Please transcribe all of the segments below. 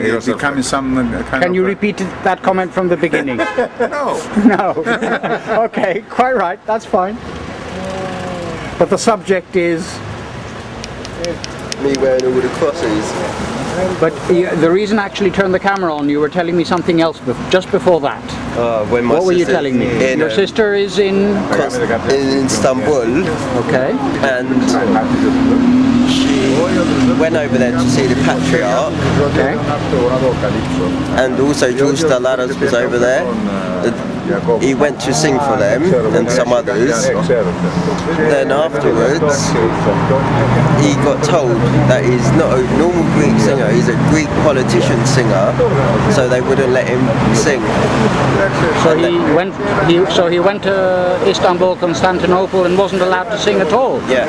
You're becoming some kind Can you repeat that comment from the beginning? No. No. Okay, quite right, that's fine. But the subject is... Me wearing all the crosses. But the reason I actually turned the camera on, you were telling me something else just before that. When my what were you telling me? Your sister is in Istanbul. Okay. And she went over there to see the Patriarch. Okay. And also George Dalaras was over there. He went to sing for them and some others. Then afterwards, he got told that he's not a normal Greek singer, he's a Greek politician singer, so they wouldn't let him sing. So he went to Istanbul, Constantinople, and wasn't allowed to sing at all? Yeah.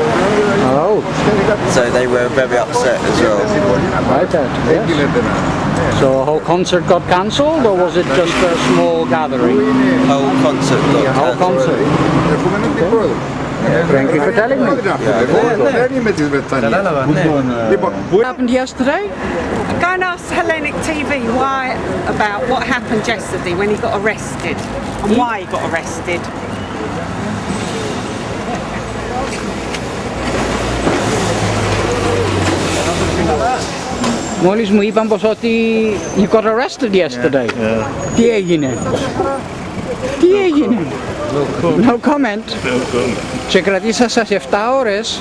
Oh. So they were very upset as well. Right, yes. So a whole concert got cancelled, or was it just a small gathering? Whole concert got cancelled. Whole concert. Thank you for telling me. What happened yesterday? Go and ask Hellenic TV about what happened yesterday when he got arrested and why he got arrested. Μόλις μου είπαν πως ότι you got arrested yesterday. Τι έγινε? Τι έγινε? No comment. Σε κρατήσασαν 7 ώρες.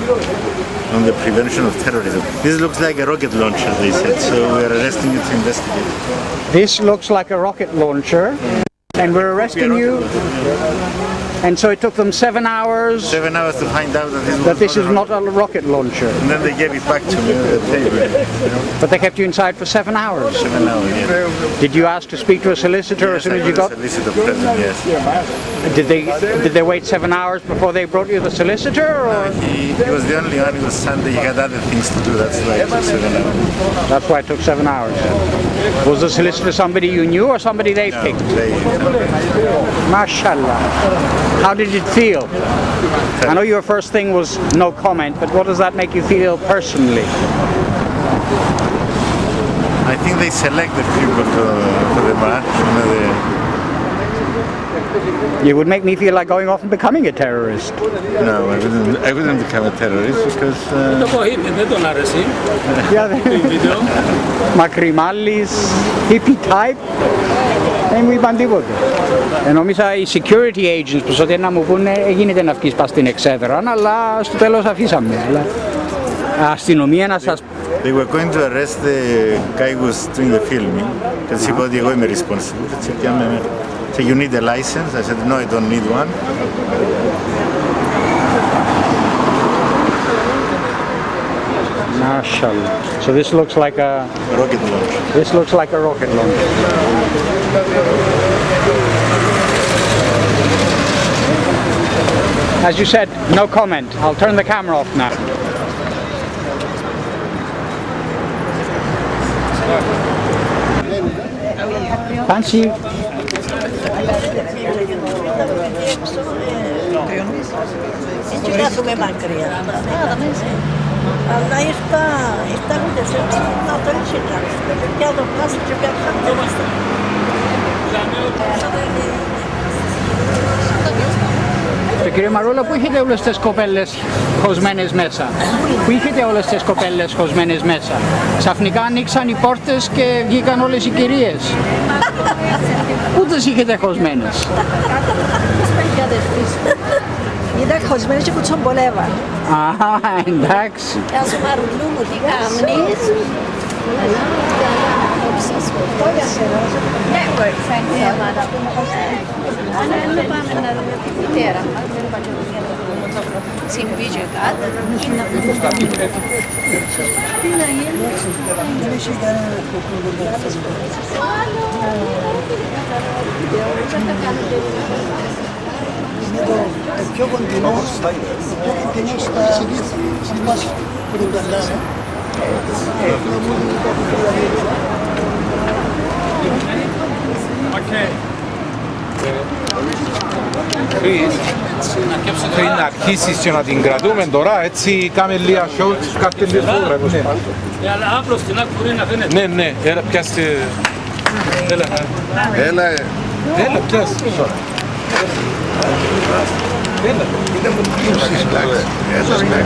On the prevention of terrorism. This looks like a rocket launcher, they said, so we are arresting you to investigate. This looks like a rocket launcher, and we're arresting you. And so it took them 7 hours. 7 hours to find out that this is not a rocket launcher. And then they gave it back to me. But they kept you inside for 7 hours. 7 hours, yes. Did you ask to speak to a solicitor as soon as you got? Solicitor present, yes. Did they wait 7 hours before they brought you the solicitor? Or? No, he was the only one. It was Sunday. He had other things to do. That's why it took 7 hours. That's why it took 7 hours. Yeah. Was the solicitor somebody you knew or somebody they picked? Mashallah. How did it feel? I know your first thing was no comment, but what does that make you feel personally? I think they selected people for the march. You would make me feel like going off and becoming a terrorist. No, I wouldn't become a terrorist because... Μακριμάλης, hippie type. Δεν μου είπαν τίποτε. Νόμιζα οι security agents που ότι να μου πούνε γίνεται να βγεις πας στην εξέδρα, αλλά στο τέλος αφήσαμε. Αλλά αστυνομία να σας... They were going to arrest the guy who was doing the filming because he thought εγώ είμαι responsible. So you need a license? I said no, I don't need one. MashaAllah. So this looks like a rocket launcher. This looks like a rocket launcher. As you said, no comment. I'll turn the camera off now. Fancy. Αλλά ήρθα ούτε σε να το ρίξετε. Και να το πλάσω και πια χαρτόμαστε. Το κύριε Μαρούλα, που είχετε όλες τις κοπέλες χωσμένες μέσα? Που είχετε όλες τις κοπέλες χωσμένες μέσα? Ξαφνικά ανοίξαν οι πόρτες και βγήκαν όλες οι κυρίες. Πού τις είχετε χωσμένες? Ήταν χωσμένες και κουτσομπολεύαν. Α, εντάξει. Γεια σου Μαρουλού μου, τι κάνεις? Να πάμε να δούμε τη μητέρα μας, δεν υπάρχει συμβεί και κάτι. Τι να γίνει? Είναι το πιο κοντινό στη μας που τον καλάνε. Πριν αρχίσεις και να την κρατούμε τώρα, έτσι κάμε λίγα show, κάτι λίγο τώρα. Αλλά απλώς την άκου μπορεί να φαίνεται. Ναι, ναι, έλα πιάστε. Έλα, πιάστε.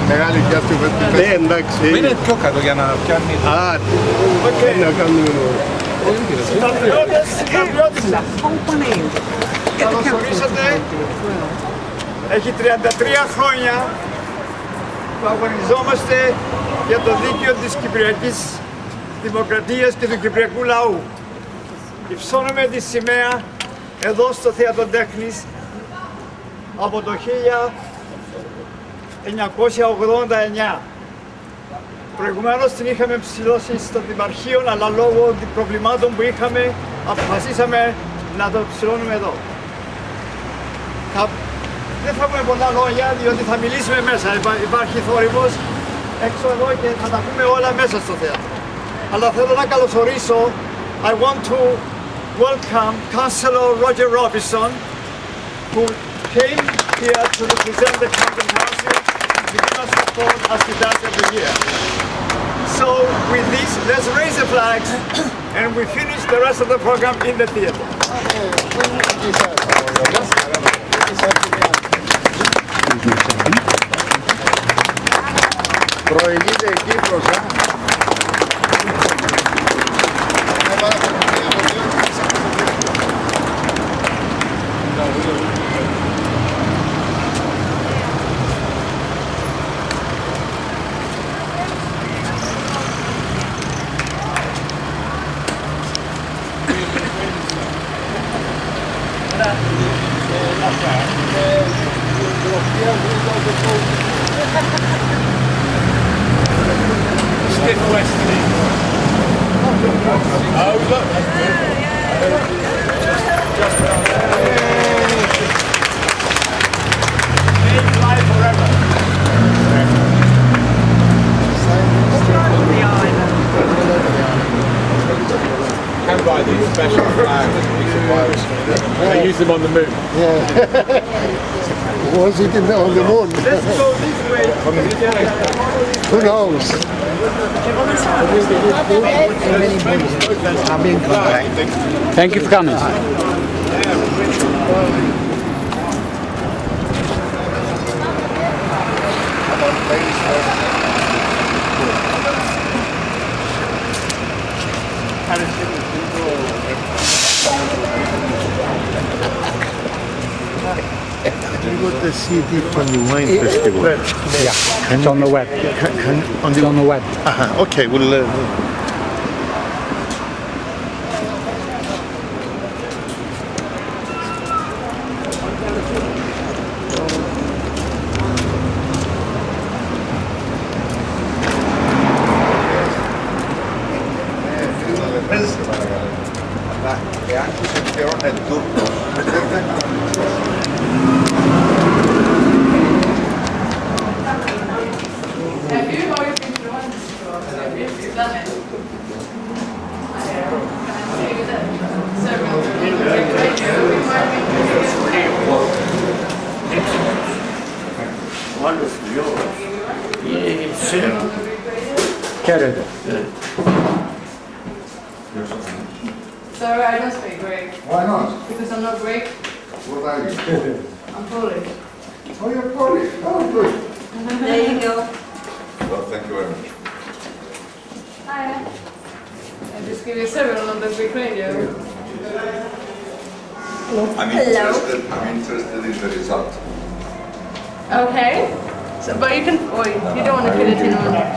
Μεγάλη πιάστη που ναι, εντάξει. Είναι πιο κάτω για να πιάνει. Α, να κάνουμε... Καλώς ορίσατε. Έχει 33 χρόνια που αγωνιζόμαστε για το δίκαιο της Κυπριακής Δημοκρατίας και του Κυπριακού λαού. Υψώνουμε τη σημαία εδώ στο Θέατρο Τέχνης από το 1989. Προηγουμένως την είχαμε ψηλώσει στο Δημαρχείο, αλλά λόγω προβλημάτων που είχαμε αποφασίσαμε να το ψηλώνουμε εδώ. Δεν θα πούμε πολλά λόγια, διότι θα μιλήσουμε μέσα. Υπάρχει θόρυβος έξω εδώ και θα τα πούμε όλα μέσα στο θέατρο. Αλλά θέλω να καλωσορίσω, I want to welcome Councillor Roger Robinson, who came here to represent the County Council to give us support as he does every year. So with this, let's raise the flags and we finish the rest of the program in the theater. Προηγείται η Κύπρος, Stiff westerly. Oh, look. May fly forever. Can buy these special flags. They use them on the moon. Was it on the moon? Let's go this way. Who knows? Thank you for coming. You got the CD from the wine festival. Yeah, it's on the web. On It's on the web. Okay, well. Χαίρετε. Sorry, I don't speak Greek. Why not? Because I'm not Greek. What are you? I'm Polish. Oh, you're Polish. Oh, good. There you go. Well, thank you very much. Hi. I just give you several on the Greek radio. I'm interested in the result. Okay. So, but you can, or you don't want to fit it in on. Okay.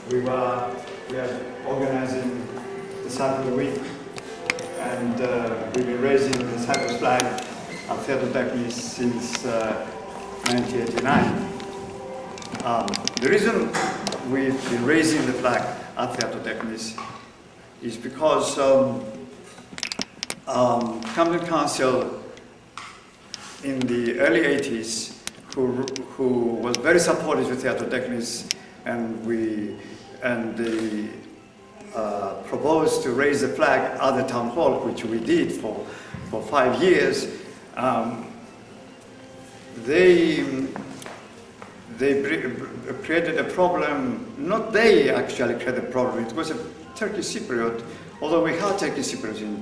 We are organizing the Cyprus Week, and we've been raising the Cyprus flag at Theatro Technis since 1989. The reason we've been raising the flag at Theatro Technis is because Camden Council in the early 80s, who was very supportive of Theatro Technis, and they proposed to raise the flag at the town hall, which we did for 5 years. They created a problem. Not they actually created a problem. It was a Turkish Cypriot, although we had Turkish Cypriots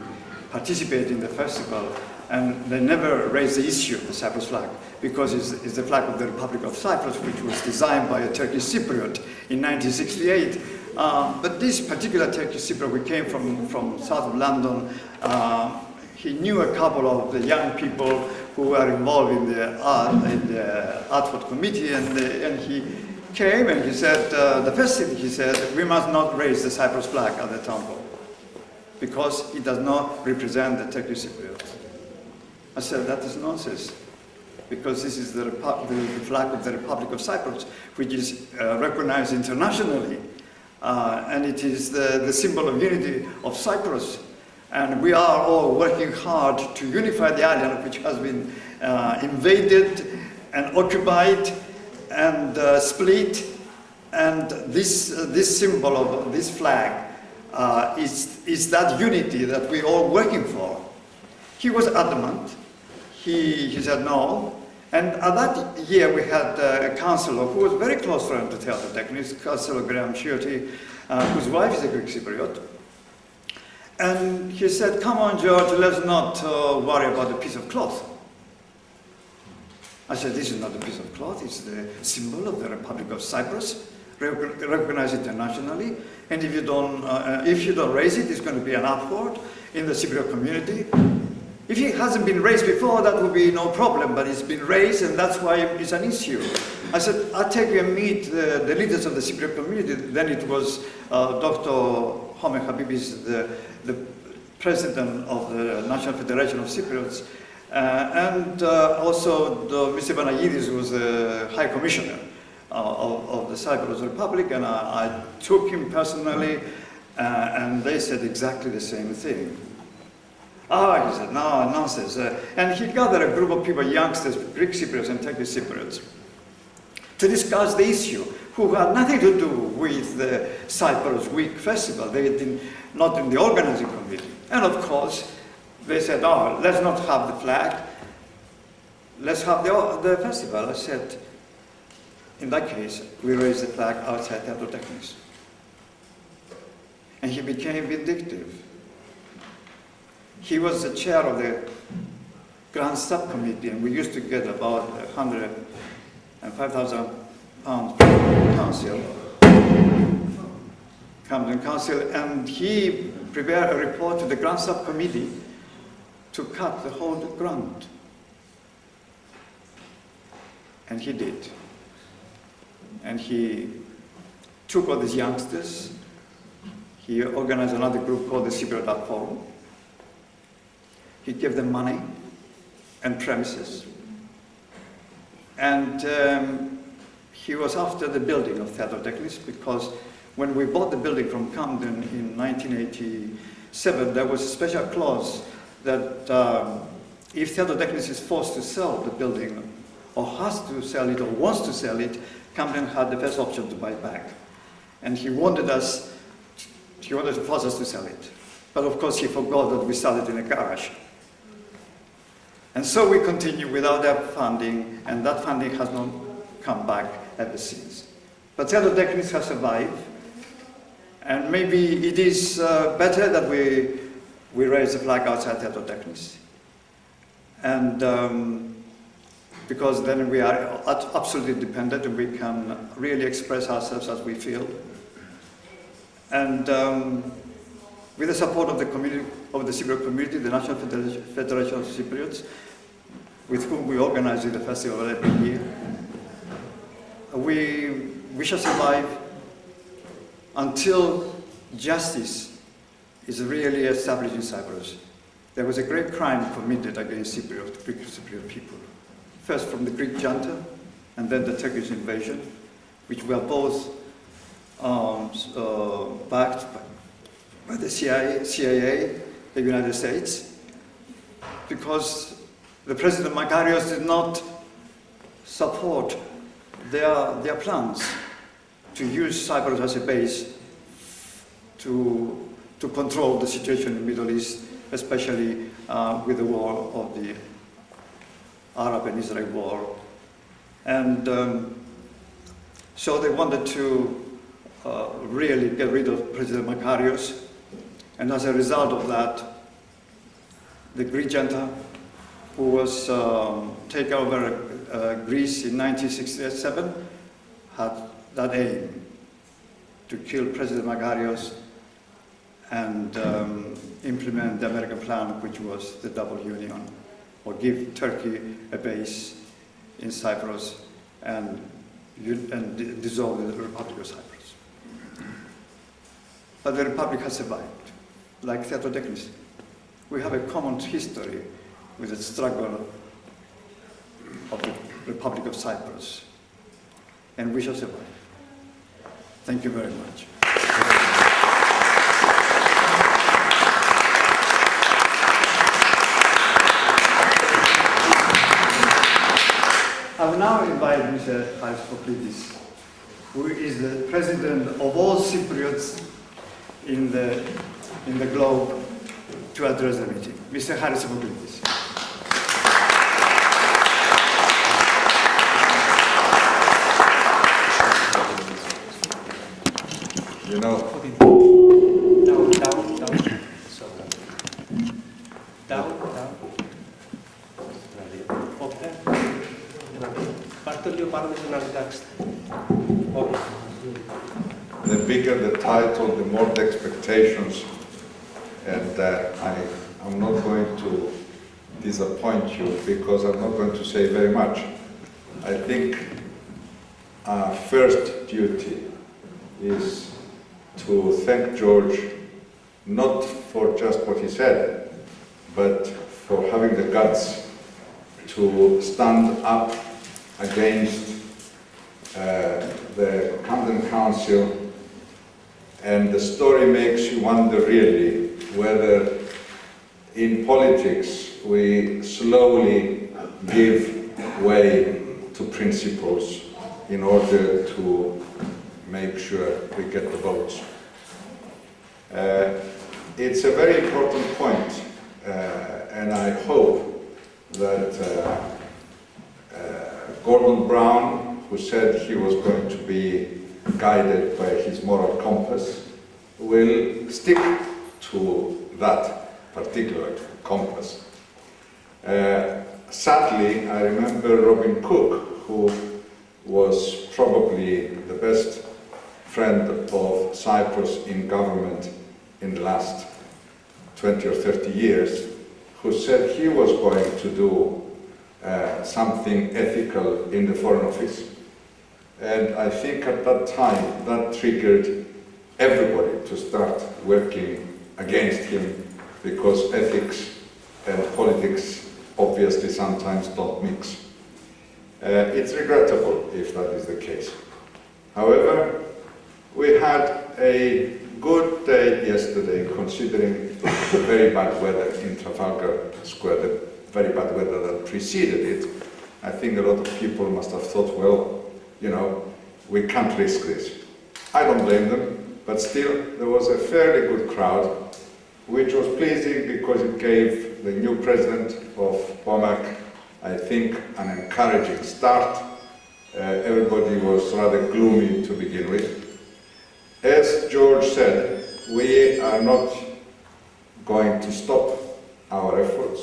participate in the festival, and they never raised the issue of the Cyprus flag, because it's the flag of the Republic of Cyprus, which was designed by a Turkish Cypriot in 1968. But this particular Turkish Cypriot, we came from south of London. He knew a couple of the young people who were involved in the Artford Committee, and he came and he said, the first thing he said, we must not raise the Cyprus flag at the town hall, because it does not represent the Turkish Cypriot. I said, that is nonsense, because this is the flag of the Republic of Cyprus, which is recognized internationally, and it is the symbol of unity of Cyprus. And we are all working hard to unify the island, which has been invaded and occupied and split. And this symbol of this flag is that unity that we're all working for. He was adamant. He said no. And at that year we had a councillor who was a very close friend to Theatro Technis, Councillor Graham Chioti, whose wife is a Greek Cypriot. And he said, come on, George, let's not worry about a piece of cloth. I said, this is not a piece of cloth, it's the symbol of the Republic of Cyprus, recognized internationally. And if you don't raise it, it's going to be an upward in the Cypriot community. If it hasn't been raised before, that would be no problem, but it's been raised, and that's why it's an issue. I said, I'll take you and meet the leaders of the Cypriot community. Then it was Dr. Homer Habibis, the president of the National Federation of Cypriots, and also Mr. Banagidis, who was the High Commissioner of the Cyprus Republic, and I took him personally, and they said exactly the same thing. He said, no, nonsense. And he gathered a group of people, youngsters, Greek Cypriots and Turkish Cypriots, to discuss the issue, who had nothing to do with the Cyprus Week Festival. They had been not in the organizing committee. And of course, they said, oh, let's not have the flag, let's have the festival. I said, in that case, we raise the flag outside Theatro Technis. And he became vindictive. He was the chair of the grant subcommittee, and we used to get about £105,000 from the council, Camden Council, and he prepared a report to the grant subcommittee to cut the whole grant. And he did. And he took all these youngsters. He organized another group called the Cypriot Art Forum. He gave them money and premises. And he was after the building of Theatro Technis, because when we bought the building from Camden in 1987, there was a special clause that if Theatro Technis is forced to sell the building, or has to sell it, or wants to sell it, Camden had the first option to buy back. And he wanted to force us to sell it. But of course he forgot that we sold it in a garage. And so we continued without that funding, and that funding has not come back ever since. But Theatro Technis has survived, and maybe it is better that we raise the flag outside Theatro Technis. And because then we are absolutely independent and we can really express ourselves as we feel. And with the support of the community, of the Cypriot community, the National Federation of Cypriots, with whom we organize the festival every year, we shall survive until justice is really established in Cyprus. There was a great crime committed against Greek Cypriot people. First from the Greek junta, and then the Turkish invasion, which were both backed by the CIA, the United States, because the President Makarios did not support their plans to use Cyprus as a base to control the situation in the Middle East, especially with the war of the Arab and Israel war. And so they wanted to really get rid of President Makarios. And as a result of that, the Greek junta, who was taken over Greece in 1967, had that aim to kill President Makarios and implement the American plan, which was the double union, or give Turkey a base in Cyprus and dissolve the Republic of Cyprus. But the Republic has survived, like Theatro Technis. We have a common history with the struggle of the Republic of Cyprus, and we shall survive. Thank you very much. I will now invite Mr. Haris, who is the president of all Cypriots in the globe, to address the meeting. Mr. Haris. You know, down. the bigger the title, the more the expectations, and I'm not going to disappoint you because I'm not going to say very much. I think our first duty is to thank George, not for just what he said, but for having the guts to stand up against the Camden Council, and the story makes you wonder really whether in politics we slowly give way to principles in order to make sure we get the votes. It's a very important point, and I hope that Gordon Brown, who said he was going to be guided by his moral compass, will stick to that particular compass. Sadly, I remember Robin Cook, who was probably the best friend of Cyprus in government in the last 20 or 30 years, who said he was going to do something ethical in the Foreign Office. And I think at that time that triggered everybody to start working against him, because ethics and politics obviously sometimes don't mix. It's regrettable if that is the case. However, we had a good day yesterday, considering the very bad weather in Trafalgar Square, the very bad weather that preceded it. I think a lot of people must have thought, well, you know, we can't risk this. I don't blame them, but still there was a fairly good crowd, which was pleasing because it gave the new president of BOMAC, I think, an encouraging start. Everybody was rather gloomy to begin with. As George said, we are not going to stop our efforts.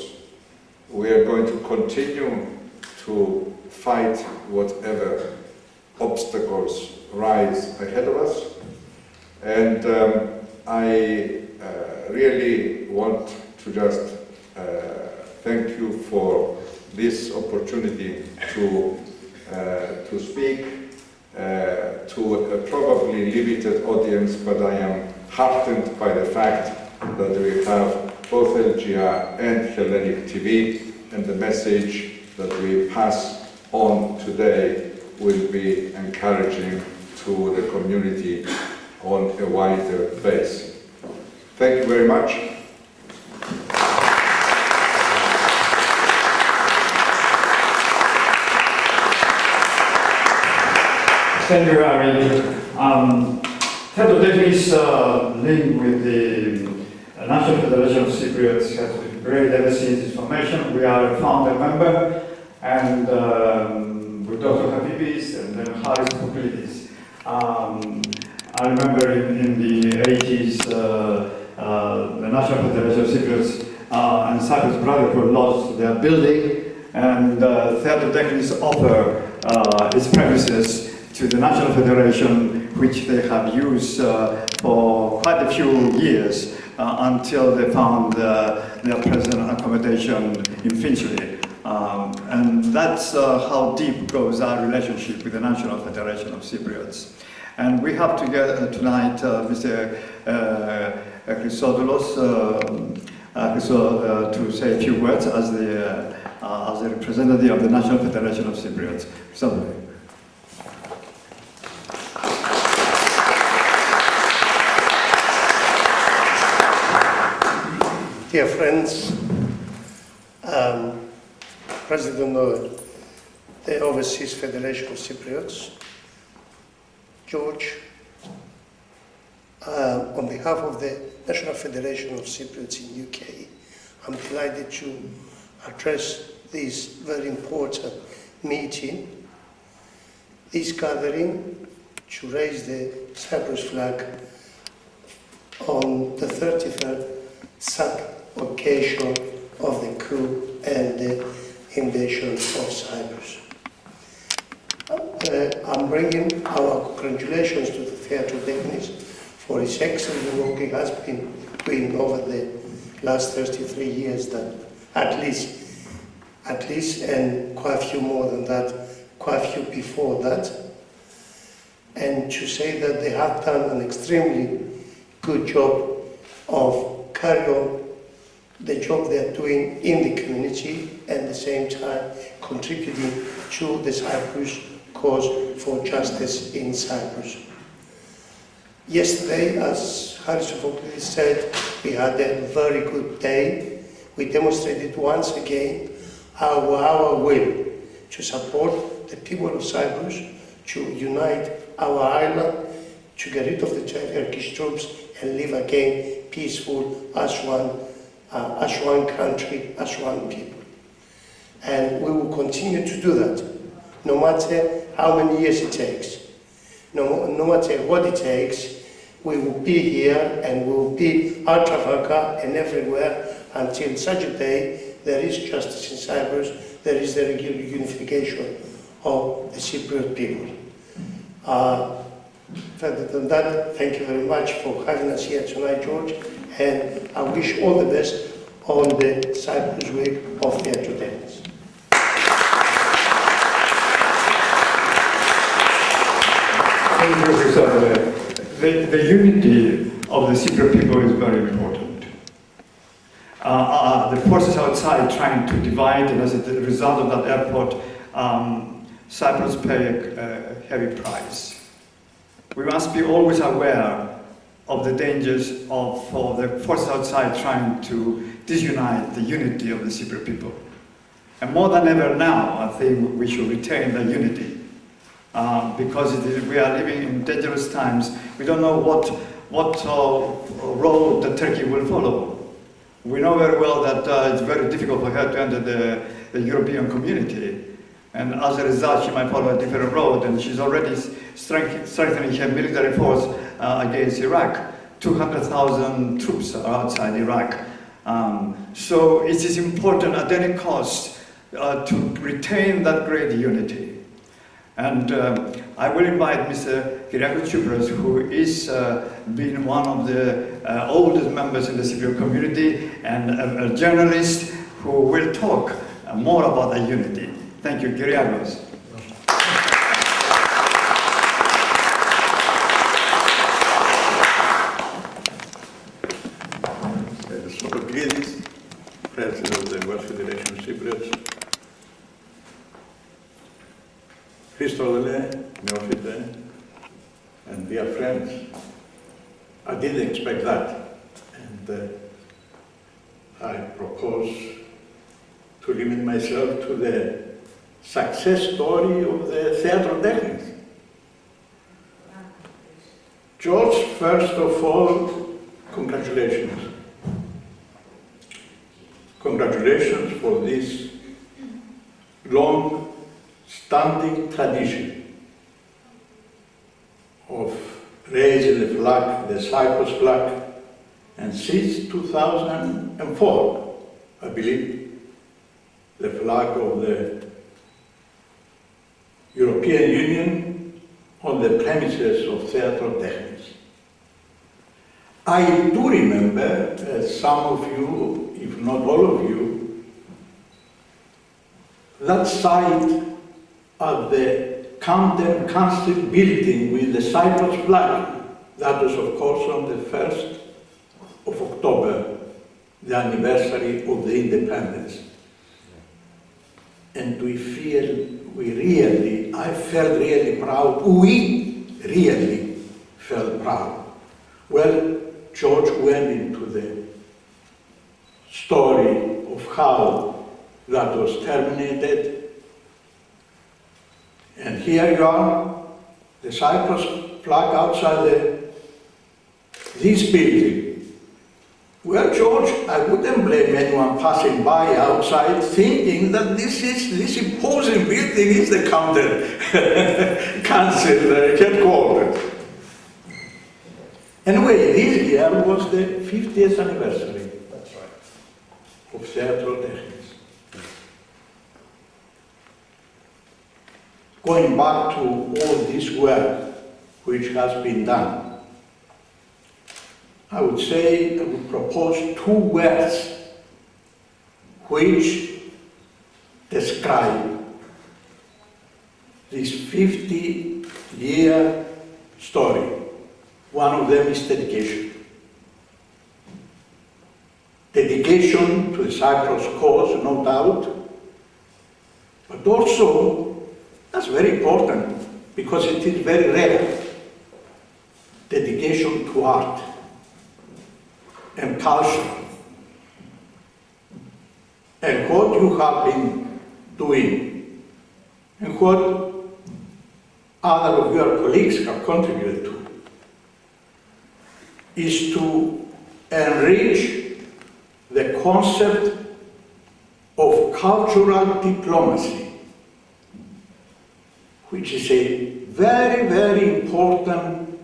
We are going to continue to fight whatever obstacles rise ahead of us. And I really want to just thank you for this opportunity to speak to a probably limited audience, but I am heartened by the fact that we have both LGR and Hellenic TV, and the message that we pass on today will be encouraging to the community on a wider base. Thank you very much. Thank you, Harry. Theatro Technis link with the National Federation of Cypriots has been great ever since its formation. We are a founder member, and with Dr. Habibis and then Haris Poklidis. I remember in the 80s, the National Federation of Cypriots and Cyprus Brotherhood lost their building, and Theatro Technis offer its premises to the National Federation, which they have used for quite a few years until they found their present accommodation in Finchley. And that's how deep goes our relationship with the National Federation of Cypriots. And we have together tonight Mr. Chrysodoulos to say a few words as the representative of the National Federation of Cypriots. Chrysodoulos. Dear friends, President of the Overseas Federation of Cypriots, George, on behalf of the National Federation of Cypriots in UK, I'm delighted to address this very important meeting, this gathering to raise the Cyprus flag on the 33rd occasion of the coup and the invasion of Cyprus. I'm bringing our congratulations to the Theatro Technis for its excellent work it has been doing over the last 33 years, that at least, and quite a few more than that, quite a few before that, and to say that they have done an extremely good job of carry on the job they are doing in the community and at the same time contributing to the Cyprus cause for justice in Cyprus. Yesterday, as Haris said, we had a very good day. We demonstrated once again our will to support the people of Cyprus, to unite our island, to get rid of the Turkish troops and live again peaceful as one country, as one people. And we will continue to do that, no matter how many years it takes. No matter what it takes, we will be here and we will be at Trafalgar and everywhere until such a day there is justice in Cyprus, there is the unification of the Cypriot people. Further than that, thank you very much for having us here tonight, George, and I wish all the best on the Cyprus Week of Theatro Technis. Thank you, Professor. The unity of the Cypriot people is very important. The forces outside trying to divide, and as a result of that effort, Cyprus pay a heavy price. We must be always aware of the dangers of the forces outside trying to disunite the unity of the Cypriot people. And more than ever now, I think we should retain the unity. Because we are living in dangerous times. We don't know what road the Turkey will follow. We know very well that it's very difficult for her to enter the European community. And as a result, she might follow a different road, and she's already strengthening her military force against Iraq. 200,000 troops are outside Iraq. So it is important at any cost to retain that great unity. And I will invite Mr. Kyriakos, who is being one of the oldest members in the Cypriot community and a journalist who will talk more about the unity. Thank you, Kyriakos. Socrates, President of the World Federation of Cypriots. Christodele, Neophyte, and dear friends, I didn't expect that, and I propose to limit myself to the success story of the Theatro Technis. George, first of all, congratulations. Congratulations for this long-standing tradition of raising the flag, the Cyprus flag, and since 2004, I believe, the flag of the European Union on the premises of Theatro Technis. I do remember, some of you, if not all of you, that site at the Camden Council building with the Cyprus flag. That was, of course, on the 1st of October, the anniversary of the independence. And I felt really proud, we really felt proud. Well, George went into the story of how that was terminated. And here you are, the Cyprus flag outside this building. Well, George, I wouldn't blame anyone passing by outside thinking that this imposing building is the council headquarters. Anyway, this year was the 50th anniversary of Theatro Technis. Going back to all this work which has been done, I would say, I would propose two words which describe this 50-year story. One of them is dedication. Dedication to the Cyprus cause, no doubt, but also, that's very important because it is very rare, dedication to art and culture. And what you have been doing and what other of your colleagues have contributed to is to enrich the concept of cultural diplomacy, which is a very, very important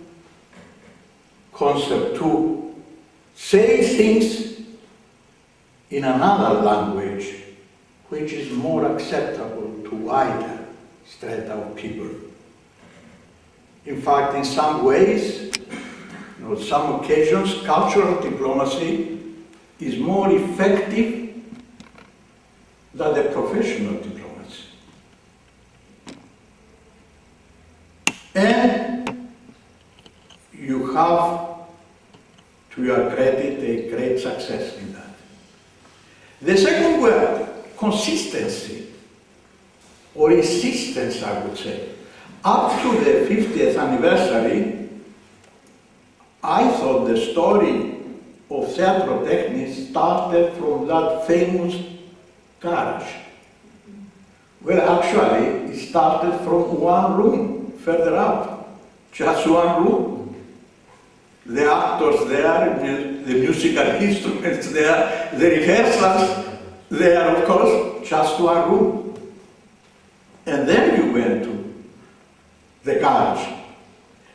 concept, to say things in another language language which is more acceptable to wider strata of people. In fact, in some ways, some occasions, cultural diplomacy is more effective than the professional diplomacy. And you have, to your credit, a great success in that. The second word, consistency, or insistence, I would say. Up to the 50th anniversary, I thought the story of Theatro Technis started from that famous garage. Well, actually, it started from one room further up, just one room. The actors there, the musical instruments there, the rehearsals there, of course, just one room. And then you went to the garage.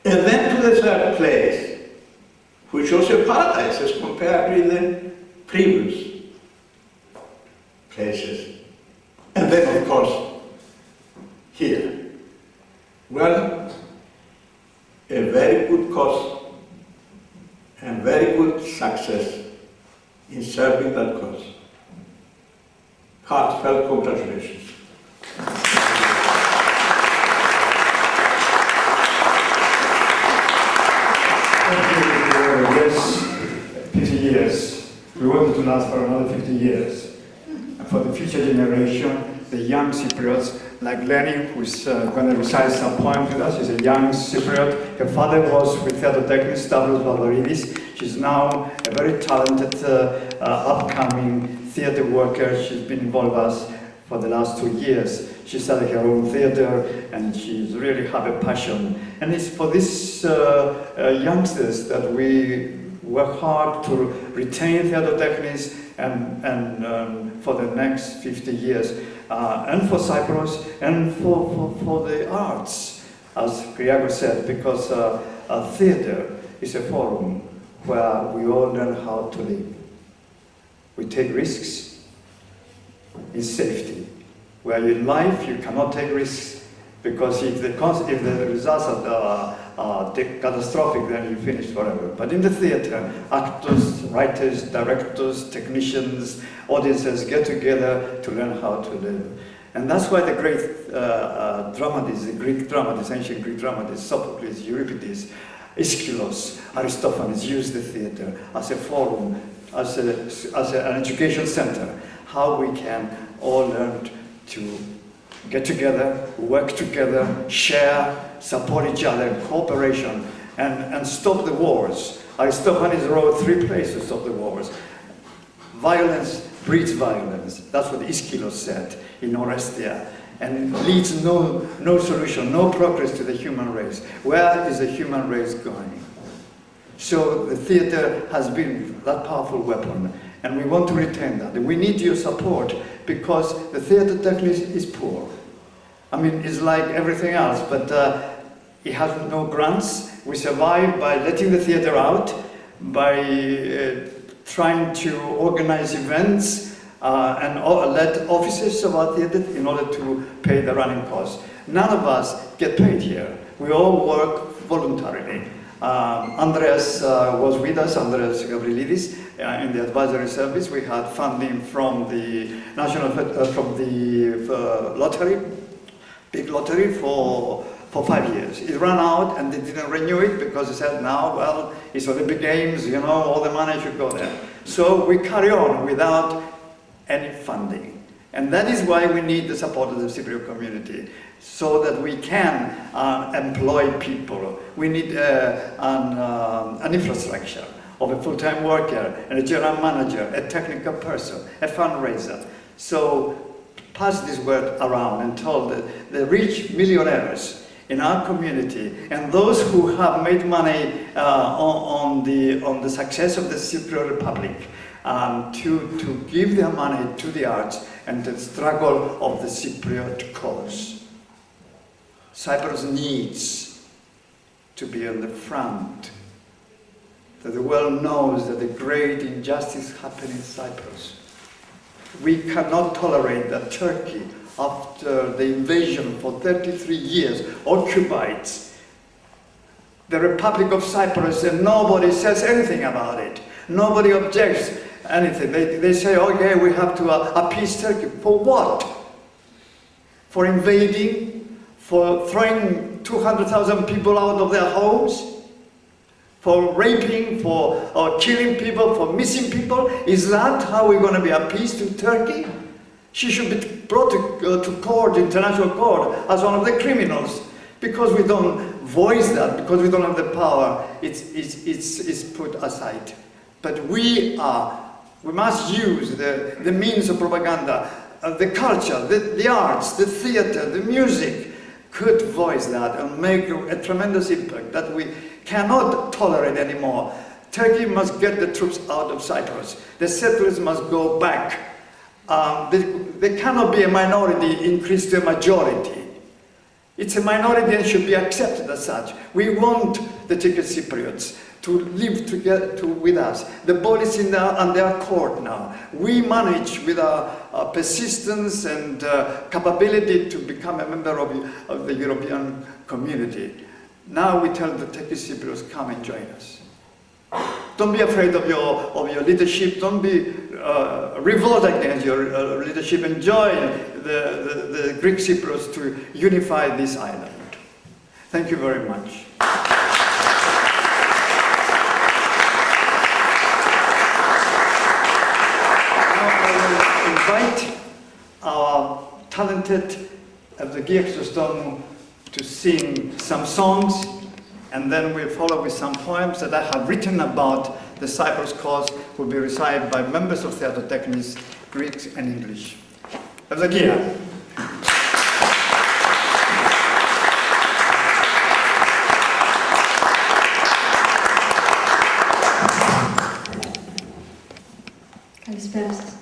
And then to the third place, which was a paradise as compared with the previous places. And then, of course, here. Well, a very good cause and very good success in serving that cause. Heartfelt congratulations. Yes, 50 years. We wanted to last for another 50 years. And for the future generation, the young Cypriots, like Lenny, who's going to recite some poem with us. She's a young Cypriot. Her father was with Theatro Technis, Stavros Valdoridis. She's now a very talented, upcoming theater worker. She's been involved with us for the last 2 years. She started her own theater, and she's really have a passion. And it's for these youngsters that we work hard to retain Theatro Technis and for the next 50 years. And for Cyprus, and for the arts, as Kyriakos said, because a theater is a forum where we all learn how to live. We take risks in safety. Where in life you cannot take risks, because if the results are catastrophic, then you finish forever. But in the theater, actors, writers, directors, technicians, audiences get together to learn how to live. And that's why the great dramatists, the Greek dramatists, ancient Greek dramatists, Sophocles, Euripides, Aeschylus, Aristophanes used the theater as a forum, as an education center, how we can all learn to get together, work together, share, support each other, cooperation, and stop the wars. Aristophanes wrote 3 plays to stop the wars. Violence breeds violence. That's what Aeschylus said in Orestia, and leads no solution, no progress to the human race. Where is the human race going? So the theater has been that powerful weapon, and we want to retain that. We need your support, because the Theatro Technis is poor. I mean, it's like everything else, but it has no grants. We survive by letting the theater out, by trying to organize events and let officers of our theater in order to pay the running costs. None of us get paid here. We all work voluntarily. Andreas was with us, Andreas Gavrilidis, in the advisory service. We had funding from the lottery, big lottery for 5 years. It ran out and they didn't renew it because they said, now, well, it's Olympic Games, you know, all the money should go there. So we carry on without any funding. And that is why we need the support of the Cypriot community, so that we can employ people. We need an infrastructure of a full-time worker, and a general manager, a technical person, a fundraiser. So pass this word around and tell the rich millionaires in our community and those who have made money on the success of the Cypriot Republic to give their money to the arts and the struggle of the Cypriot cause. Cyprus needs to be on the front, that the world knows that the great injustice happened in Cyprus. We cannot tolerate that Turkey, after the invasion for 33 years, occupies the Republic of Cyprus, and nobody says anything about it. Nobody objects anything. They say, okay, we have to appease Turkey. For what? For invading? For throwing 200,000 people out of their homes? For raping, for killing people, for missing people? Is that how we're going to be appeased to Turkey? She should be brought to court, international court, as one of the criminals. Because we don't voice that, because we don't have the power, it's put aside. But we must use the means of propaganda, the culture, the arts, the theater, the music, could voice that and make a tremendous impact that we cannot tolerate anymore. Turkey must get the troops out of Cyprus. The settlers must go back. There cannot be a minority increased to a majority. It's a minority and should be accepted as such. We want the Turkish Cypriots to live together with us. The ball is in their court now. We manage with our persistence and capability to become a member of the European community. Now we tell the Turkish Cypriots, come and join us. Don't be afraid of your leadership. Don't be revolt against your leadership. Enjoy the Greek Cypriots to unify this island. Thank you very much. Now I will invite our talented Evdokia Chrysostomou to sing some songs, and then we'll follow with some poems that I have written about the Cyprus cause, will be recited by members of Theatro Technis, Greek and English. Evdokia. Καλησπέρα σας.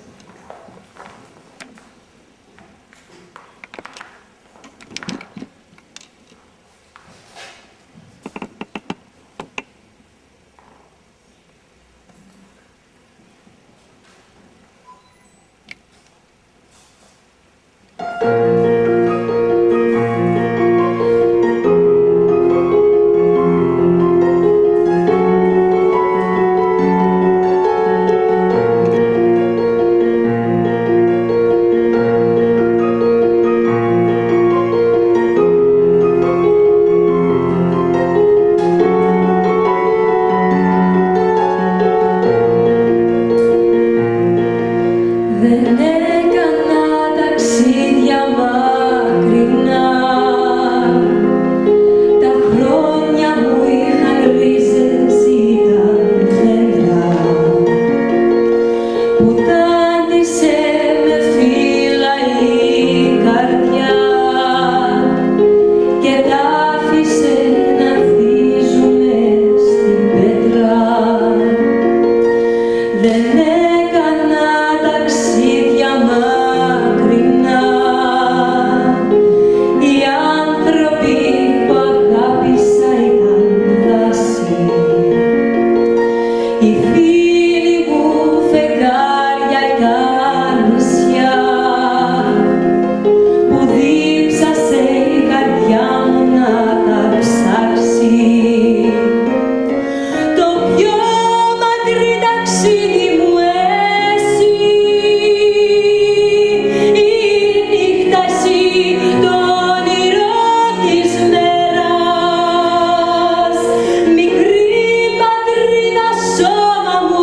Σώμα μου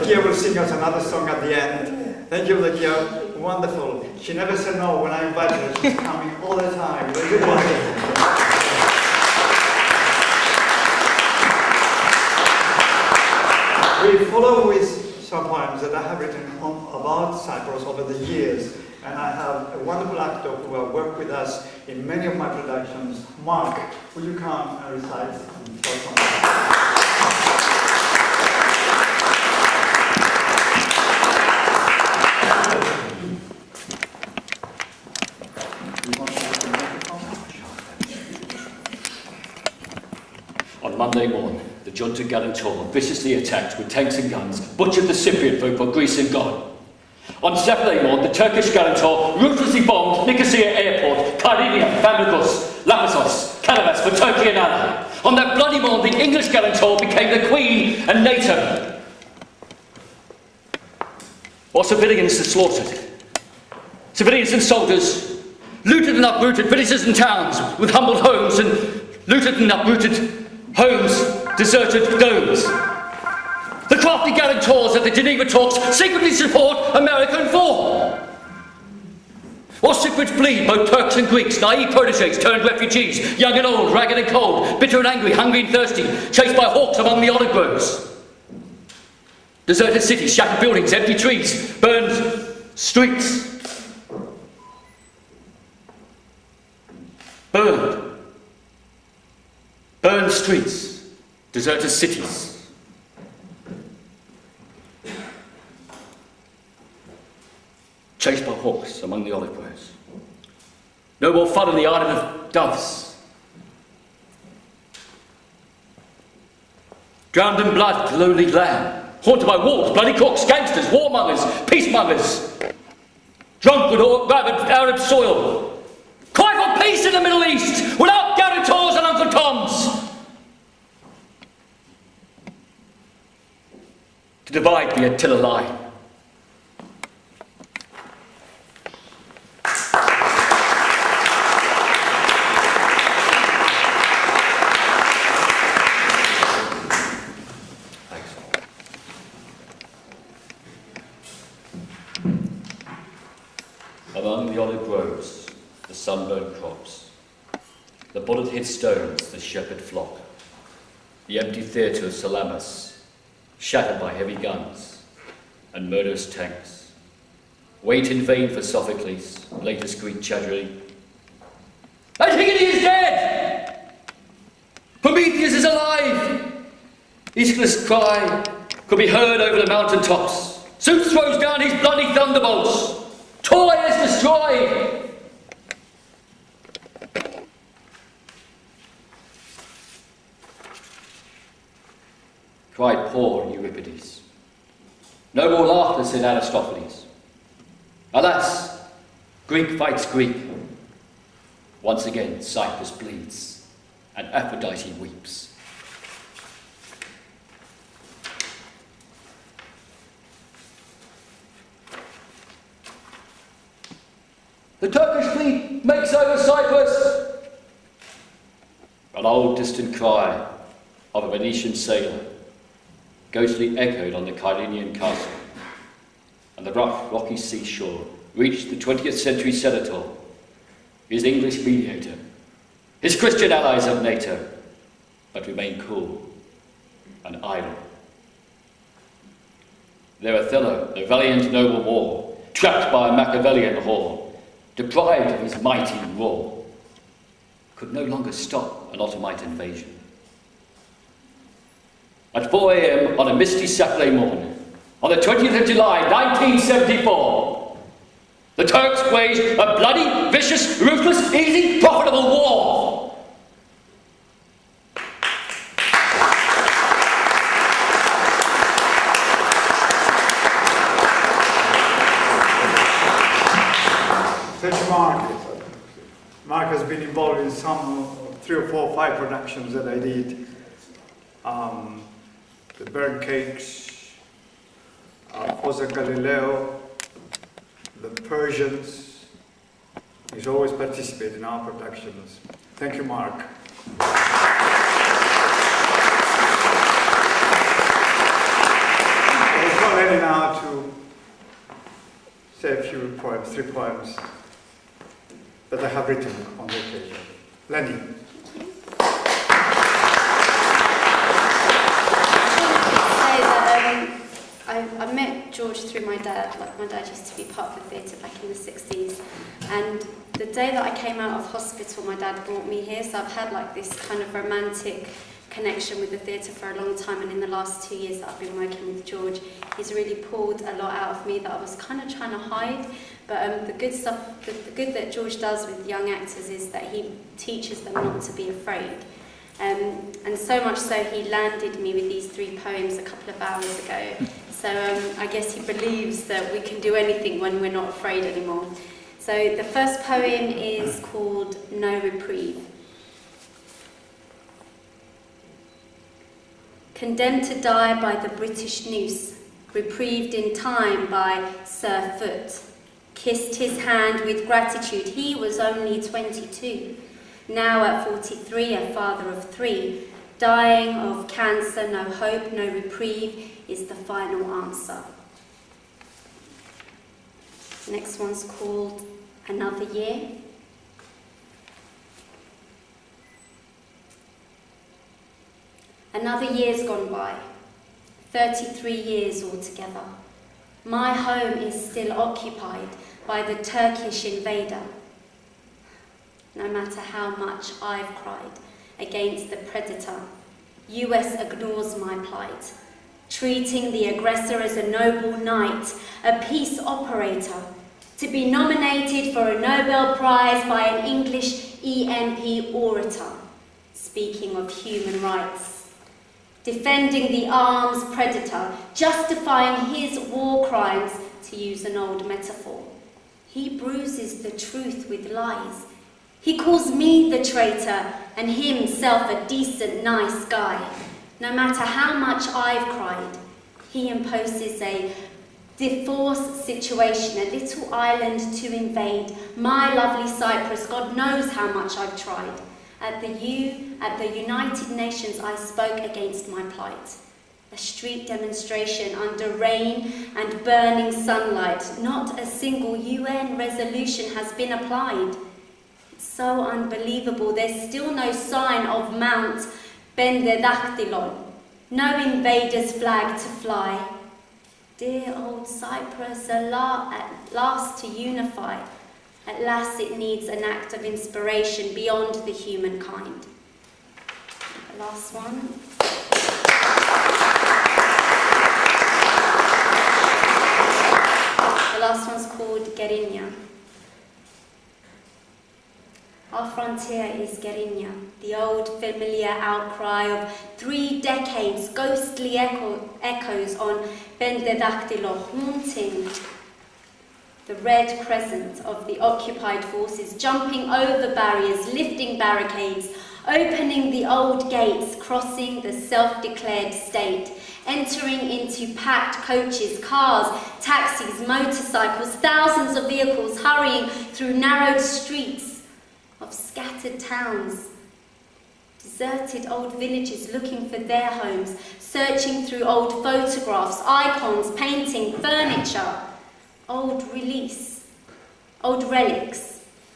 Lakia will sing us another song at the end. Thank you, Lakia. wonderful. She never said no when I invited her. She's coming all the time. Very wonderful. We follow with some poems that I have written about Cyprus over the years. And I have a wonderful actor who will work with us in many of my productions. Mark, will you come and recite? On Monday morning, the junta guarantor viciously attacked with tanks and guns, butchered the Cypriot vote for Greece and God. On Saturday morning, the Turkish guarantor ruthlessly bombed Nicosia Airport, Kyrenia, Bamagos, Lapassos, Calabas for Turkey and ally. On that bloody morning, the English guarantor became the Queen and NATO. While civilians are slaughtered, civilians and soldiers, looted and uprooted villages and towns with humbled homes, and looted and uprooted homes, deserted domes. The crafty guarantors at the Geneva talks secretly support American war. While Cypriots bleed, both Turks and Greeks, naive proteges turned refugees, young and old, ragged and cold, bitter and angry, hungry and thirsty, chased by hawks among the olive groves. Deserted cities, shattered buildings, empty trees, burned streets. Burned streets, deserted cities. Chased by hawks among the olive groves. No more fun on the island of doves. Drowned in blood, lowly lamb. Haunted by wolves, bloody cooks, gangsters, warmongers, peacemongers. Drunk with rabid Arab soil. Cry for peace in the Middle East, without guarantors and Uncle Toms. To divide the Attila line. Among the olive groves, the sunburned crops, the bullet-hit stones, the shepherd flock, the empty theatre of Salamis, shattered by heavy guns and murderous tanks. Wait in vain for Sophocles, latest Greek tragedy. Antigone is dead! Prometheus is alive! Aeschylus' cry could be heard over the mountain tops. Zeus throws down his bloody thunderbolts. Troy is destroyed! Cried poor Euripides. No more laughter, said Aristophanes. Alas, Greek fights Greek. Once again, Cyprus bleeds, and Aphrodite weeps. The Turkish fleet makes over Cyprus! An old distant cry of a Venetian sailor ghostly echoed on the Kyrenian castle, and the rough, rocky seashore reached the 20th century senator, his English mediator, his Christian allies of NATO, but remained cool and idle. Their Othello, the valiant noble war, trapped by a Machiavellian whore, deprived of his mighty roar, could no longer stop an Ottoman invasion. At 4 a.m. on a misty Saturday morning, on the 20th of July, 1974, the Turks waged a bloody, vicious, ruthless, easy, profitable war. Thank you, Mark. Mark has been involved in some 3 or 4 or 5 productions that I did. The Bird Cakes, Fosa Galileo, The Persians. He's always participated in our productions. Thank you, Mark. We're ready now to say a few poems, 3 poems that I have written on the occasion. Lenny. I met George through my dad. Like, my dad used to be part of the theatre back in the 60s, and the day that I came out of hospital, my dad brought me here, so I've had like this kind of romantic connection with the theatre for a long time, and in the last 2 years that I've been working with George, he's really pulled a lot out of me that I was kind of trying to hide. But the good stuff, the good that George does with young actors is that he teaches them not to be afraid. And so much so he landed me with these 3 poems a couple of hours ago. So I guess he believes that we can do anything when we're not afraid anymore. So the first poem is called No Reprieve. Condemned to die by the British noose, reprieved in time by Sir Foote. Kissed his hand with gratitude, he was only 22. Now at 43, a father of 3, dying of cancer, no hope, no reprieve is the final answer. Next one's called Another Year. Another year's gone by, 33 years altogether. My home is still occupied by the Turkish invader. No matter how much I've cried against the predator, US ignores my plight, treating the aggressor as a noble knight, a peace operator, to be nominated for a Nobel Prize by an English EMP orator, speaking of human rights, defending the arms predator, justifying his war crimes, to use an old metaphor. He bruises the truth with lies. He calls me the traitor and himself a decent, nice guy. No matter how much I've cried, he imposes a divorce situation, a little island to invade. My lovely Cyprus, God knows how much I've tried. At the United Nations, I spoke against my plight. A street demonstration under rain and burning sunlight. Not a single UN resolution has been applied. It's so unbelievable, there's still no sign of Mount Bendedaktilon. No invader's flag to fly. Dear old Cyprus, at last to unify. At last it needs an act of inspiration beyond the humankind. The last one. The last one's called Gerinya. Our frontier is Gerinya, the old familiar outcry of 3 decades, ghostly echoes on Bendedactylo, haunting the red crescent of the occupied forces, jumping over barriers, lifting barricades, opening the old gates, crossing the self-declared state, entering into packed coaches, cars, taxis, motorcycles, thousands of vehicles hurrying through narrowed streets of scattered towns, deserted old villages looking for their homes, searching through old photographs, icons, painting, furniture, old relics,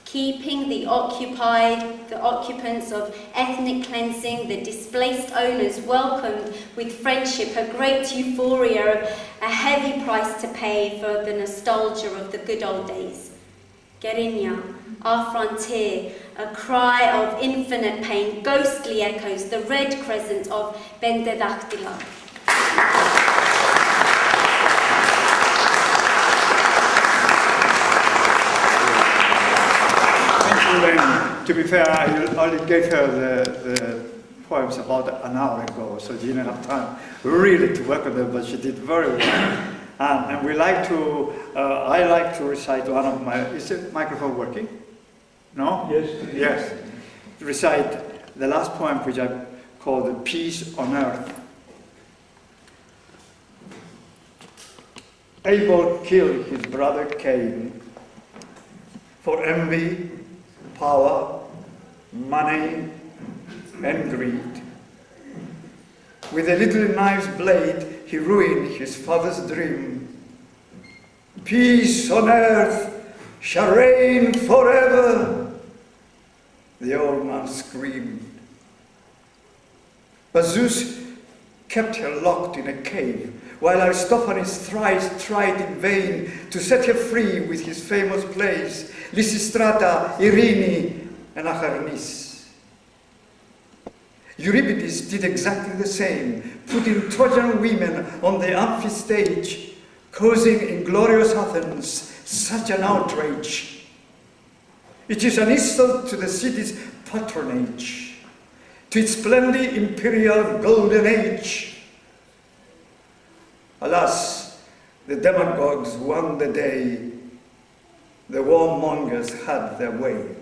keeping the occupants of ethnic cleansing, the displaced owners welcomed with friendship, a great euphoria, a heavy price to pay for the nostalgia of the good old days. Gerinya, our frontier, a cry of infinite pain, ghostly echoes, the red crescent of Bendedactyla. To be fair, I only gave her the poems about an hour ago, so she didn't have time really to work on them, but she did very well. And we like to, I like to recite one of my, is the microphone working? No? Yes. Yes. Recite the last poem, which I call the Peace on Earth. Abel killed his brother Cain for envy, power, money, and greed. With a little knife's blade, he ruined his father's dream. Peace on earth shall reign forever. The old man screamed. But Zeus kept her locked in a cave, while Aristophanes thrice tried in vain to set her free with his famous plays, Lysistrata, Irene, and Acharnis. Euripides did exactly the same, putting Trojan women on the amphistage, causing in glorious Athens such an outrage. It is an insult to the city's patronage, to its splendid imperial golden age. Alas, the demagogues won the day, the warmongers had their way.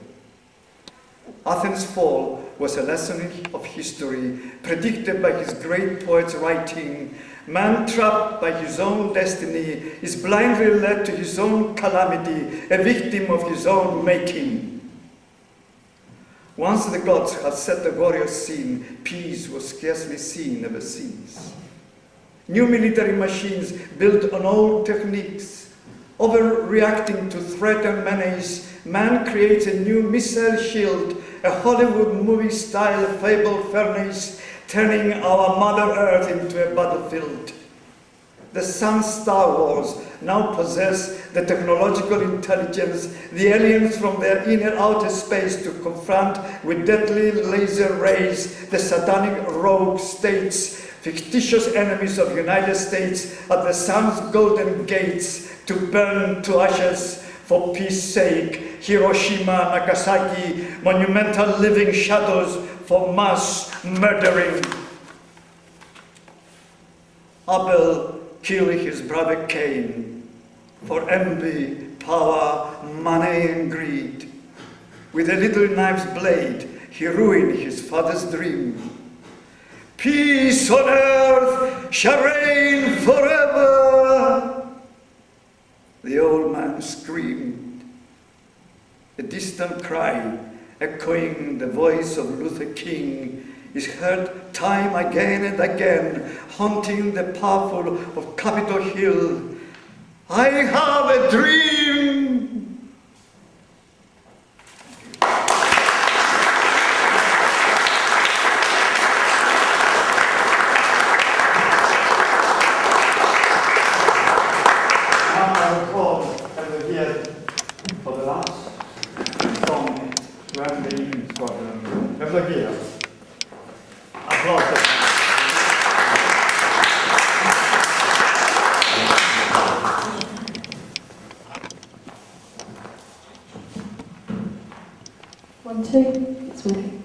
Athens' fall was a lesson of history, predicted by his great poet's writing. Man trapped by his own destiny is blindly led to his own calamity, a victim of his own making. Once the gods had set the glorious scene, peace was scarcely seen ever since. New military machines built on old techniques, overreacting to threat and menace, man creates a new missile shield, a Hollywood movie-style fable furnace, turning our Mother Earth into a battlefield. The Sun Star Wars now possess the technological intelligence, the aliens from their inner outer space to confront with deadly laser rays the satanic rogue states, fictitious enemies of the United States at the sun's golden gates to burn to ashes for peace sake. Hiroshima, Nagasaki, monumental living shadows for mass murdering. Abel killed his brother Cain for envy, power, money, and greed. With a little knife's blade, he ruined his father's dream. Peace on earth shall reign forever. The old man screamed. A distant cry, echoing the voice of Luther King, is heard time again and again, haunting the powerful of Capitol Hill. I have a dream. Now I will call here for the last song to have the evening squadron. Here. Applause. One, two, it's working.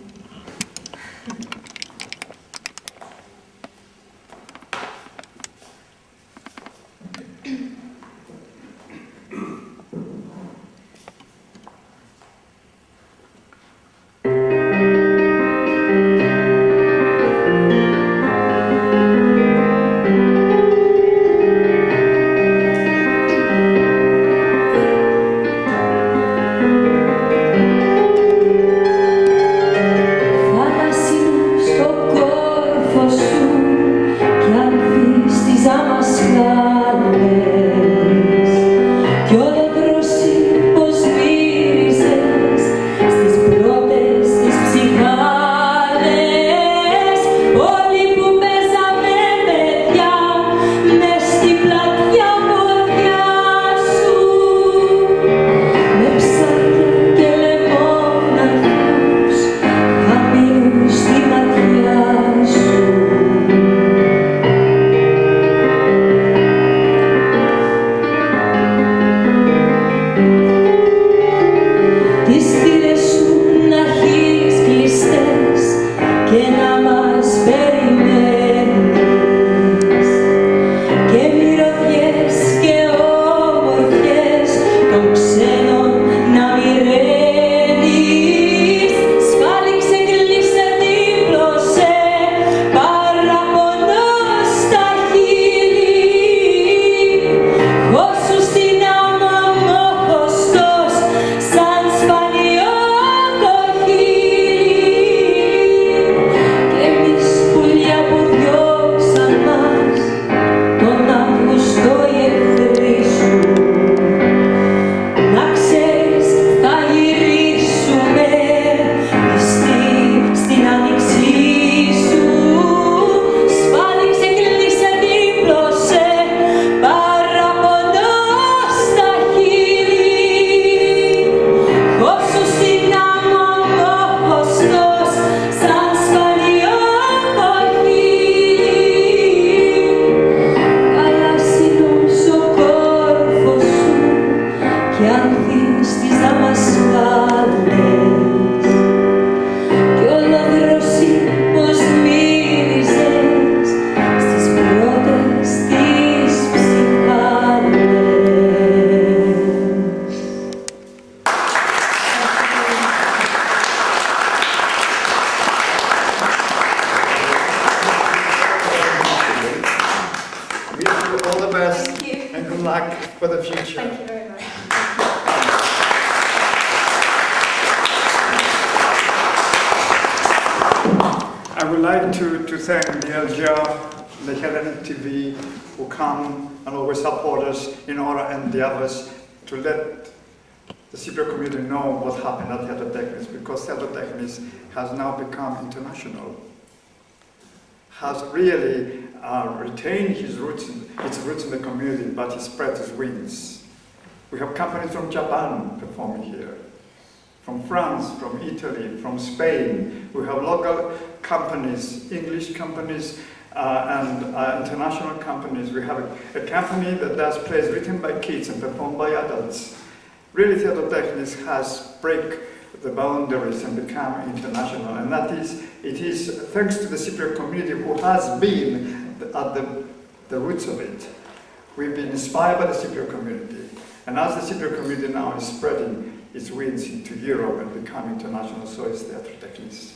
for the future. Thank you very much. I would like to thank the LGR, the Hellenic TV, who come and always support us in order and the others to let the Cypriot community know what happened at Theatro Technis, because Theatro Technis has now become international, has really retained its roots in the community, but it spread its wings. We have companies from Japan performing here, from France, from Italy, from Spain. We have local companies, English companies, and international companies. We have a company that does plays written by kids and performed by adults. Really, Theatro Technis has break the boundaries and become international, and it is thanks to the Cypriot community who has been at the roots of it. We've been inspired by the Cypriot community, and as the Cypriot community now is spreading its wings into Europe and become international, so is Theatro Technis.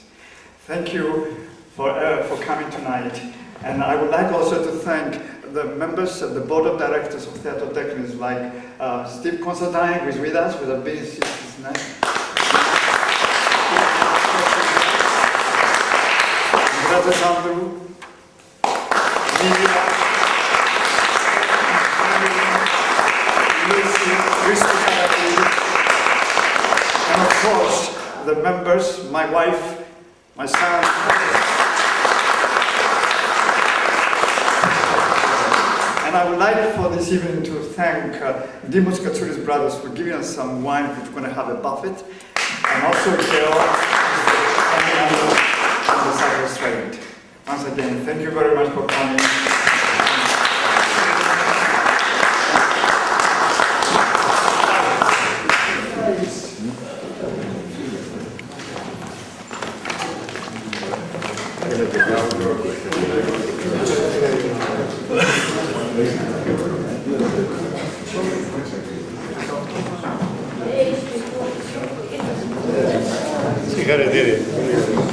Thank you for coming tonight, and I would like also to thank the members of the board of directors of Theatro Technis, like Steve Constantine, who is with us, who has been since his name. Grazie Andrew. And of course, the members, my wife, my son. And I would like for this evening to thank Dimos Katsouris brothers for giving us some wine, which we're going to have a buffet, and also Geo and the Cyprus trade. Once again, thank you very much for coming.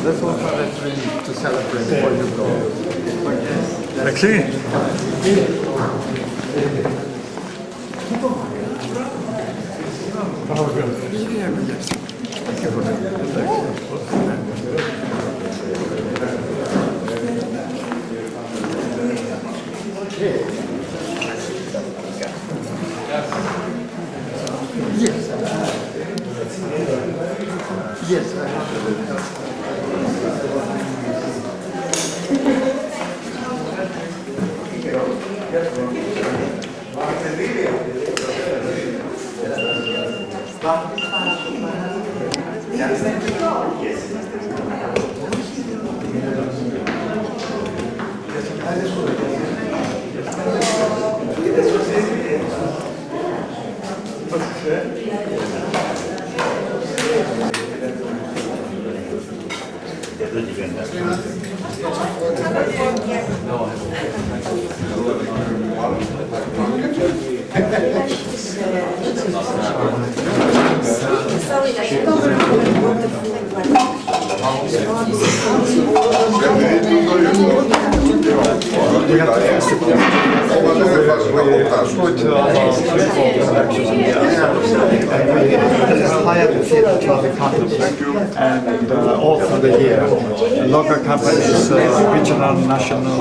Let's all have a drink to celebrate before you go. Merci. Yes, I have. Hired the theatre to other companies, and all through the year, local companies, regional, national.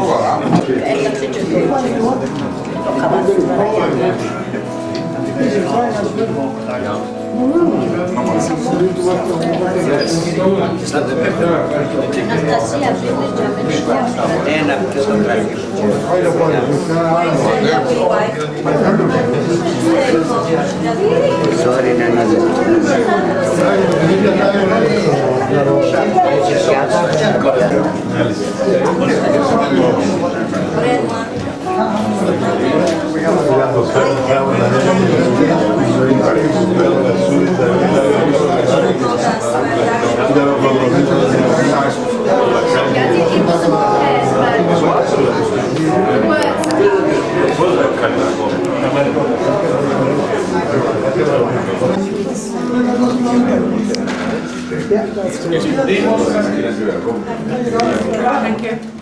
Thank you.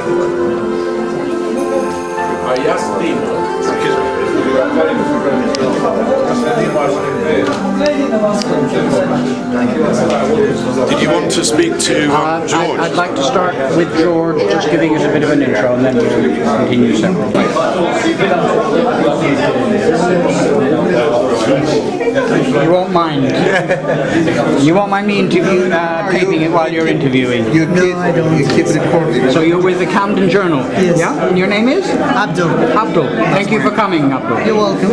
I asked Dino, Did you want to speak to George? I'd like to start with George, just giving us a bit of an intro, and then we'll continue separately. You won't mind. You won't mind me taping it while you're interviewing. You keep recording. So you're with the Camden Journal? Yes. Yeah? And your name is? Abdul. Abdul. Thank you for coming, Abdul. You're welcome.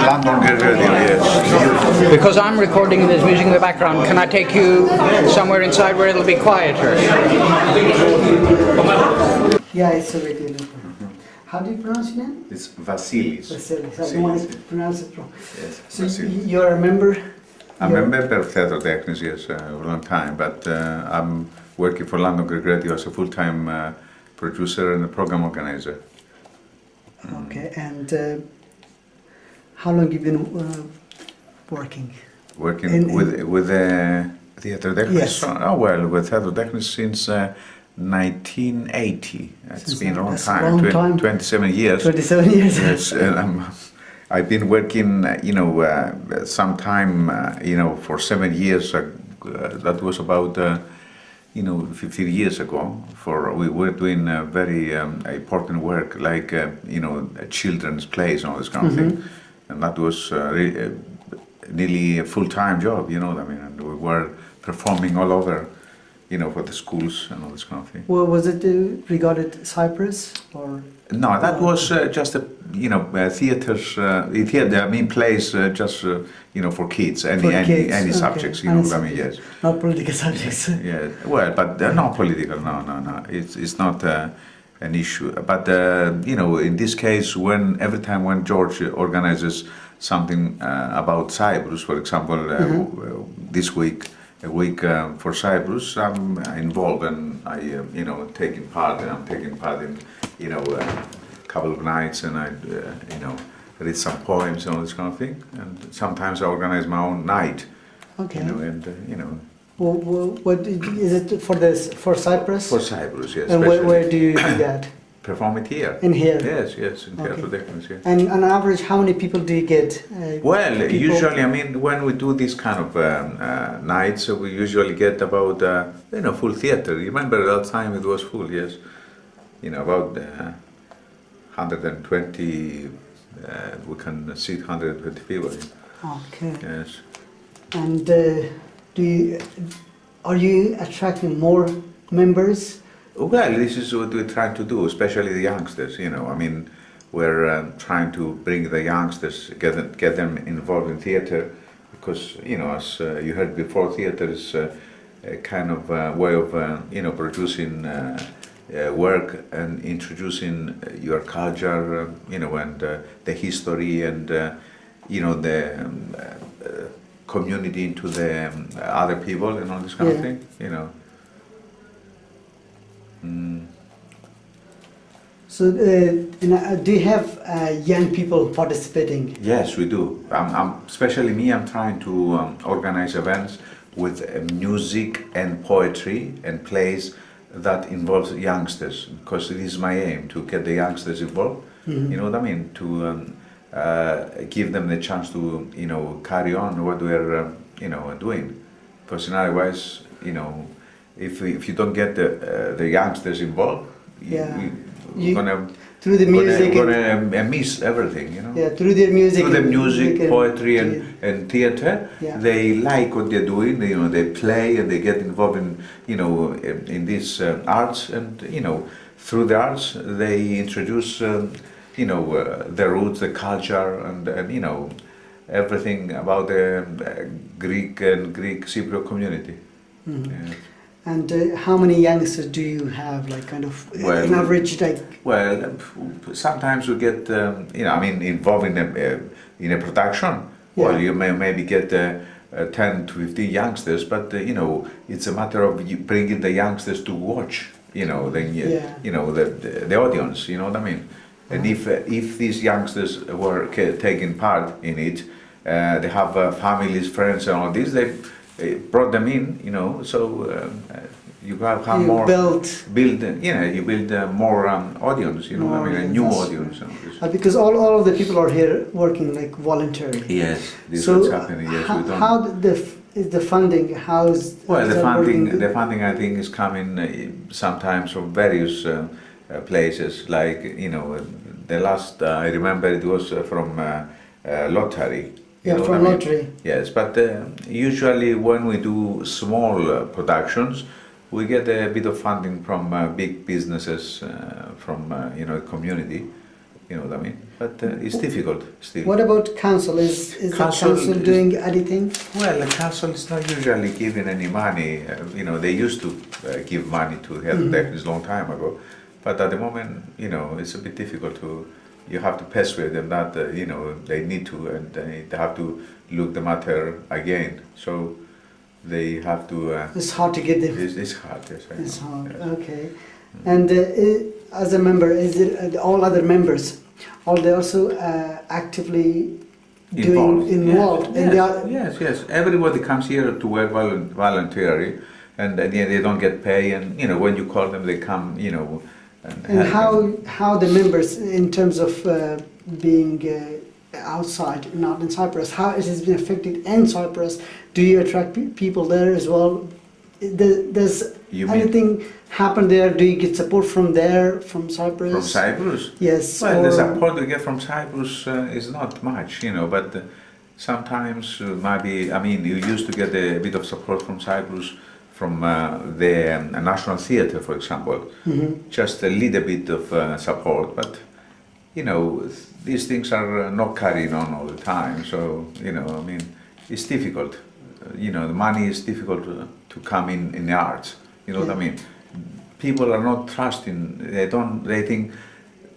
London Radio, yes. Because I'm recording and there's music in the background, can I take you somewhere inside where it'll be quieter? Yeah, it's already. How do you pronounce your name? It's Vasilis. Vasilis. I don't want to pronounce it wrong. Yes, So Vasilis. you're a member? I'm a member of Theatro Technis, yes, a long time, but I'm working for London Greek Radio as a full-time producer and a program organizer. Okay, and how long have you been working? Working with Theatro Technis? Yes. Oh, well, with Theatro Technis since 1980. It's been a long That's time, a long time. 27 years. 27 years. Yes, and I've been working, sometime, for 7 years. That was about, 15 years ago. We were doing very important work, like, children's plays and all this kind of thing. And that was nearly a full-time job, and we were performing all over, for the schools and all this kind of thing. Well, was it regarded Cyprus or? No, that was just theaters. Plays just for kids. Any subjects. Yes. Not political subjects. Yeah. Well, but not political. No. It's not an issue. But in this case, every time when George organizes something about Cyprus, for example, this week. A week for Cyprus, I'm involved and I'm taking part in a couple of nights, and I read some poems and all this kind of thing. And sometimes I organize my own night. Okay. Well, what is it for Cyprus? For Cyprus, yes. And where do you do that? Perform it here. In here? Yes, in Theatro Technis, yes. And on average, how many people do you get? Well, usually, when we do this kind of nights, we usually get about, full theater. Remember that time it was full, yes. About 120, we can seat 120 people. Okay. Yes. And are you attracting more members? Well, this is what we're trying to do, especially the youngsters. We're trying to bring the youngsters, get them involved in theater, because as you heard before, theater is a kind of way of producing work and introducing your culture, and the history and the community into the other people and all this kind of thing. So, do you have young people participating? Yes, we do. Especially me, I'm trying to organize events with music and poetry and plays that involves youngsters, because it is my aim to get the youngsters involved. You know what I mean? To give them the chance to, carry on what we're, doing. Because otherwise, if you don't get the youngsters involved, we're gonna miss everything, Yeah, through their music. Through the music, poetry, and theater, they like what they're doing. They play and they get involved in, in these arts, and through the arts they introduce, the roots, the culture, and everything about the Greek and Greek Cypriot community. Mm-hmm. And how many youngsters do you have, an average, Well, sometimes we get, involved in a production. Well, you maybe get 10 to 15 youngsters, but it's a matter of you bringing the youngsters to watch. The audience. You know what I mean? And if these youngsters were taking part in it, they have families, friends, and all this. They brought them in, so you have You more build you build more audience, you know what I mean, a new audience. because all of the people are here working like voluntarily. Yes, this is so what's happening. Yes, we don't. How is the funding? How's Well, is the that funding, working? the funding, I think, is coming sometimes from various places. Like the last I remember it was from lottery. Yeah, from lottery. Yes, but usually when we do small productions, we get a bit of funding from big businesses, from community. You know what I mean? But it's difficult still. What about council? Is the council doing anything? Well, the council is not usually giving any money. They used to give money to Theatro Technis a long time ago, but at the moment, it's a bit difficult to. You have to persuade them that they need to, and they have to look the matter again. So they have to. It's hard to get them. It's hard. Yes, it's hard. Yes. Okay. And as a member, is it all other members? Are they also actively involved? Yes, yes. Everybody comes here to work voluntarily, and they don't get pay. And when you call them, they come. And how the members, in terms of being outside, not in Cyprus, how it has been affected in Cyprus? Do you attract people there as well? Does anything happen there? Do you get support from there, from Cyprus? From Cyprus? Yes. Well, the support we get from Cyprus is not much, but sometimes maybe, you used to get a bit of support from Cyprus from the National Theatre, for example, just a little bit of support, but these things are not carrying on all the time, so it's difficult. The money is difficult to come in the arts. You know what I mean? People are not trusting. They think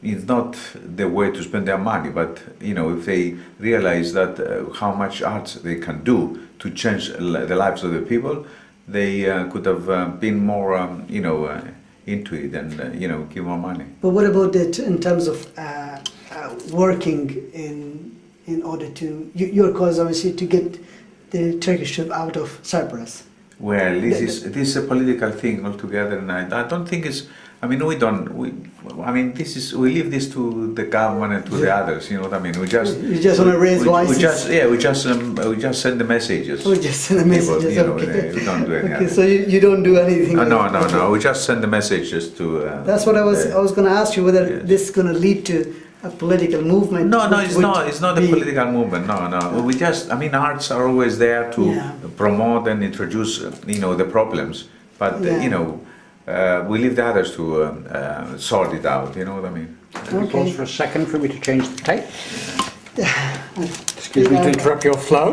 it's not the way to spend their money. But if they realize that how much arts they can do to change the lives of the people, they could have been more, into it and give more money. But what about it in terms of working in order to your cause, obviously, to get the Turkish trip out of Cyprus? Well, this is a political thing altogether, and I don't think it's. We leave this to the government and to the others. You know what I mean? You just want to raise voices. We just send the messages. We just send the messages. People, we don't do any. Okay, so you don't do anything. No. We just send the messages to. That's what I was going to ask you, whether this is going to lead to a political movement. No, it's not. It's not a political movement. No. We just. Arts are always there to promote and introduce. The problems, but we leave the others to sort it out. You know what I mean? Okay. Pause for a second for me to change the tape. Excuse me to interrupt your flow.